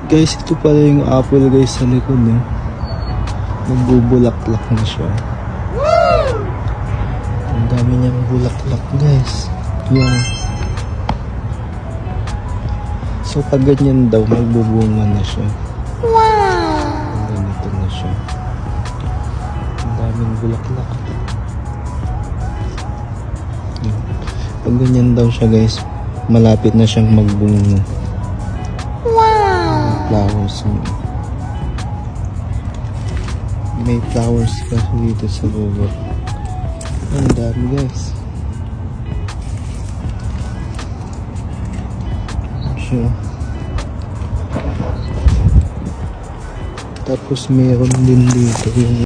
Guys, ito pala yung apple guys sa likod eh. Nagbubulaklak na siya. Ang dami niyang bulaklak guys. Yan. So pag ganyan daw, magbubunga na siya. Wow! Ganito na siya. Ang daming bulaklak. Yan. Pag ganyan daw siya guys, malapit na siyang magbunga. Flowers niya. May flowers pa dito sa baba. Ang dami guys. Siya. Tapos meron din dito yung